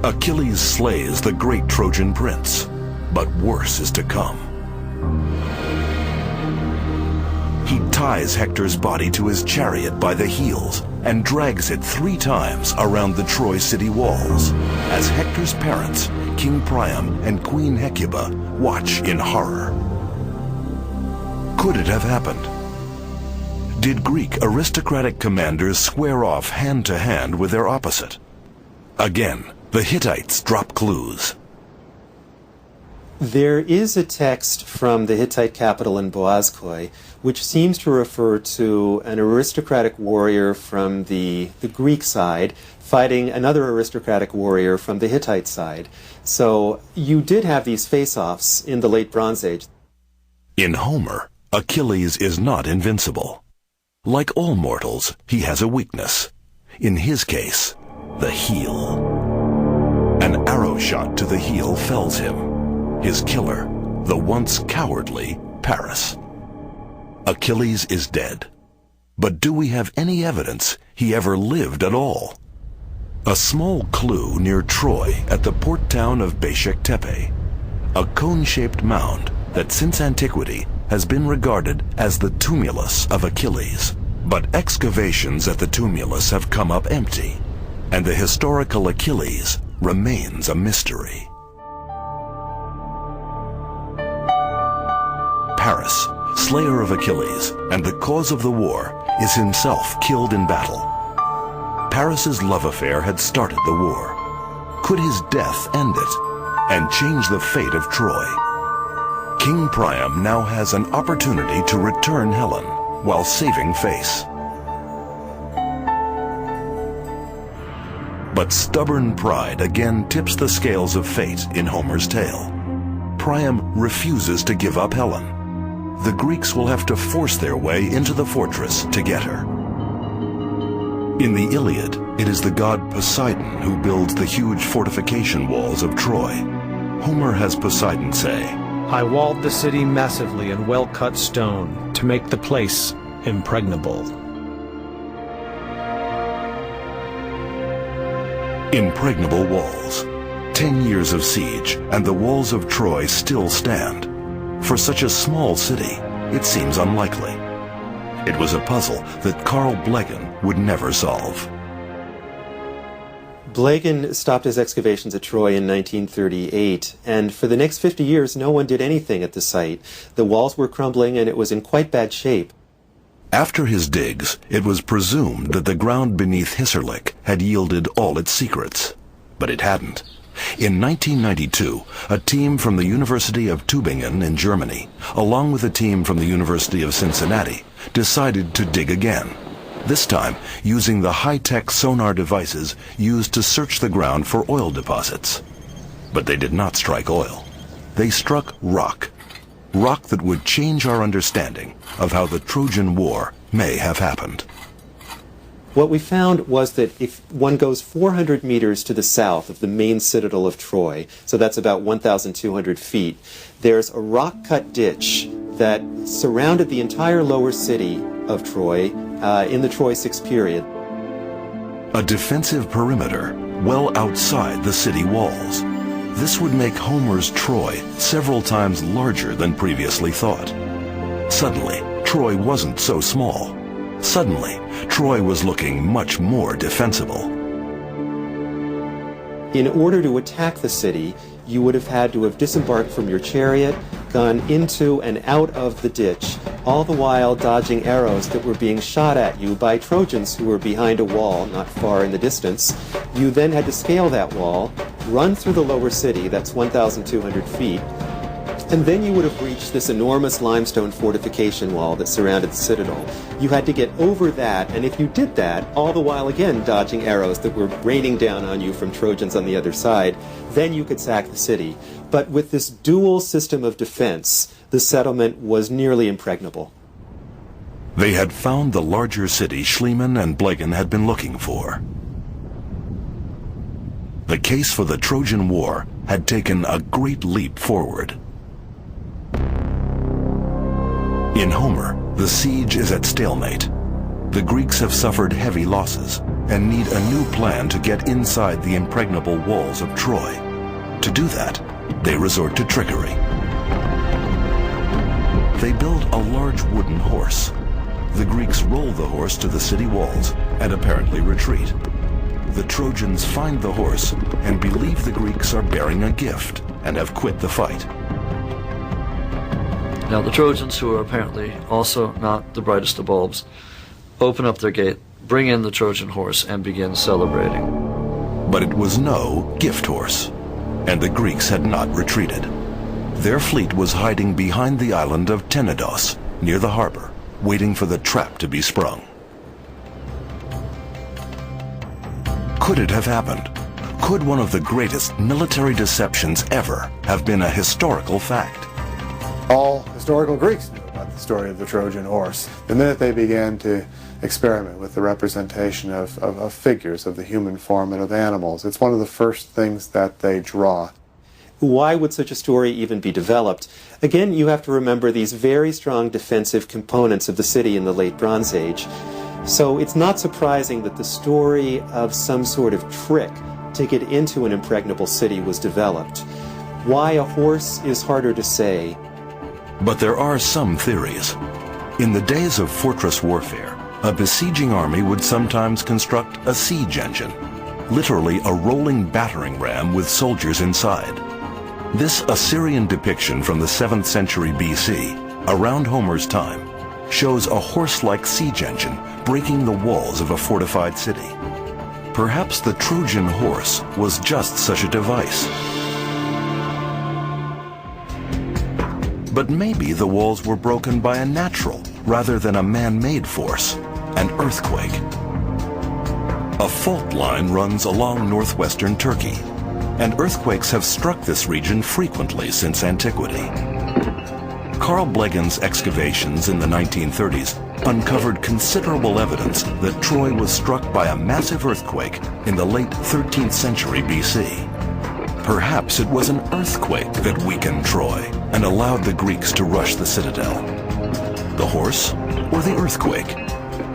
Achilles slays the great Trojan prince, but worse is to come. He ties Hector's body to his chariot by the heels and drags it 3 times around the Troy city walls, as Hector's parents, King Priam and Queen Hecuba, watch in horror. Could it have happened? Did Greek aristocratic commanders square off hand to hand with their opposite? Again, the Hittites drop clues. There is a text from the Hittite capital in Boazkoi which seems to refer to an aristocratic warrior from the Greek side fighting another aristocratic warrior from the Hittite side. So you did have these face-offs in the late Bronze Age. In Homer, Achilles is not invincible. Like all mortals, he has a weakness. In his case, the heel. An arrow shot to the heel fells him. His killer, the once cowardly Paris. Achilles is dead. But do we have any evidence he ever lived at all? A small clue near Troy at the port town of Beshek Tepe. A cone-shaped mound that since antiquity has been regarded as the tumulus of Achilles. But excavations at the tumulus have come up empty, and the historical Achilles remains a mystery. Paris, slayer of Achilles and the cause of the war, is himself killed in battle. Paris's love affair had started the war. Could his death end it and change the fate of Troy? King Priam now has an opportunity to return Helen while saving face. But stubborn pride again tips the scales of fate in Homer's tale. Priam refuses to give up Helen. The Greeks will have to force their way into the fortress to get her. In the Iliad, it is the god Poseidon who builds the huge fortification walls of Troy. Homer has Poseidon say, "I walled the city massively in well-cut stone to make the place impregnable." Impregnable walls. 10 years of siege, and the walls of Troy still stand. For such a small city, it seems unlikely. It was a puzzle that Carl Blegen would never solve. Blegen stopped his excavations at Troy in 1938, and for the next 50 years no one did anything at the site. The walls were crumbling and it was in quite bad shape. After his digs, it was presumed that the ground beneath Hisarlik had yielded all its secrets. But it hadn't. In 1992, a team from the University of Tübingen in Germany, along with a team from the University of Cincinnati, decided to dig again. This time using the high-tech sonar devices used to search the ground for oil deposits. But they did not strike oil. They struck rock. Rock that would change our understanding of how the Trojan War may have happened. What we found was that if one goes 400 meters to the south of the main citadel of Troy, so that's about 1,200 feet, there's a rock-cut ditch that surrounded the entire lower city of Troy in the Troy 6 period. A defensive perimeter well outside the city walls. This would make Homer's Troy several times larger than previously thought. Suddenly, Troy wasn't so small. Suddenly, Troy was looking much more defensible. In order to attack the city, you would have had to have disembarked from your chariot, gone into and out of the ditch, all the while dodging arrows that were being shot at you by Trojans who were behind a wall not far in the distance. You then had to scale that wall, run through the lower city, that's 1,200 feet, and then you would have reached this enormous limestone fortification wall that surrounded the citadel. You had to get over that, and if you did that, all the while again dodging arrows that were raining down on you from Trojans on the other side, then you could sack the city. But with this dual system of defense, the settlement was nearly impregnable. They had found the larger city Schliemann and Blegen had been looking for. The case for the Trojan War had taken a great leap forward. In Homer, the siege is at stalemate. The Greeks have suffered heavy losses and need a new plan to get inside the impregnable walls of Troy. To do that, they resort to trickery. They build a large wooden horse. The Greeks roll the horse to the city walls and apparently retreat. The Trojans find the horse and believe the Greeks are bearing a gift and have quit the fight. Now the Trojans, who are apparently also not the brightest of bulbs, open up their gate, bring in the Trojan horse, and begin celebrating. But it was no gift horse, and the Greeks had not retreated. Their fleet was hiding behind the island of Tenedos, near the harbor, waiting for the trap to be sprung. Could it have happened? Could one of the greatest military deceptions ever have been a historical fact? All historical Greeks knew about the story of the Trojan horse. The minute they began to experiment with the representation of figures of the human form and of animals, it's one of the first things that they draw. Why would such a story even be developed? Again, you have to remember these very strong defensive components of the city in the late Bronze Age. So it's not surprising that the story of some sort of trick to get into an impregnable city was developed. Why a horse is harder to say. But there are some theories. In the days of fortress warfare, a besieging army would sometimes construct a siege engine, literally a rolling battering ram with soldiers inside. This Assyrian depiction from the 7th century BC, around Homer's time, shows a horse-like siege engine breaking the walls of a fortified city. Perhaps the Trojan horse was just such a device. But maybe the walls were broken by a natural rather than a man-made force, an earthquake. A fault line runs along northwestern Turkey, and earthquakes have struck this region frequently since antiquity. Carl Blegen's excavations in the 1930s uncovered considerable evidence that Troy was struck by a massive earthquake in the late 13th century BC. Perhaps it was an earthquake that weakened Troy and allowed the Greeks to rush the citadel. The horse or the earthquake?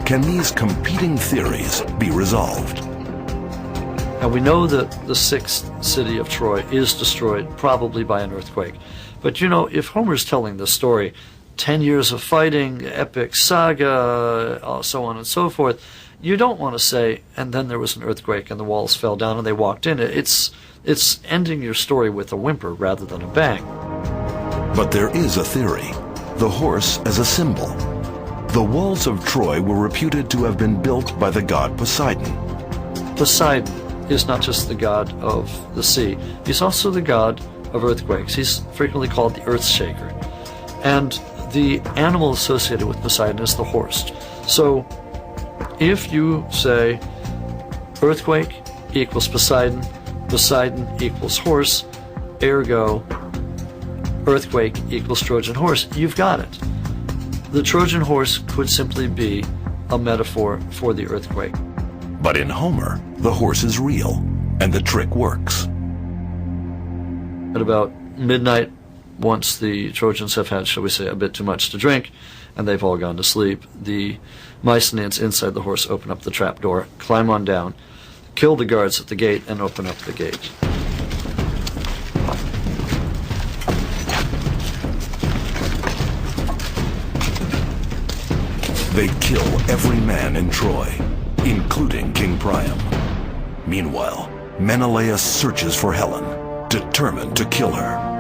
Can these competing theories be resolved? And we know that the 6th city of Troy is destroyed, probably by an earthquake. But you know, if Homer's telling this story, 10 years of fighting, epic saga, so on and so forth, you don't want to say, and then there was an earthquake and the walls fell down and they walked in. It's ending your story with a whimper rather than a bang. But there is a theory. The horse as a symbol. The walls of Troy were reputed to have been built by the god Poseidon. Poseidon is not just the god of the sea, he's also the god of earthquakes. He's frequently called the earth shaker. And the animal associated with Poseidon is the horse. So if you say earthquake equals Poseidon, Poseidon equals horse, ergo earthquake equals Trojan horse, you've got it. The Trojan horse could simply be a metaphor for the earthquake. But in Homer, the horse is real, and the trick works. At about midnight, once the Trojans have had, shall we say, a bit too much to drink, and they've all gone to sleep, the Mycenaeans inside the horse open up the trap door, climb on down, kill the guards at the gate, and open up the gate. They kill every man in Troy, including King Priam. Meanwhile, Menelaus searches for Helen, determined to kill her.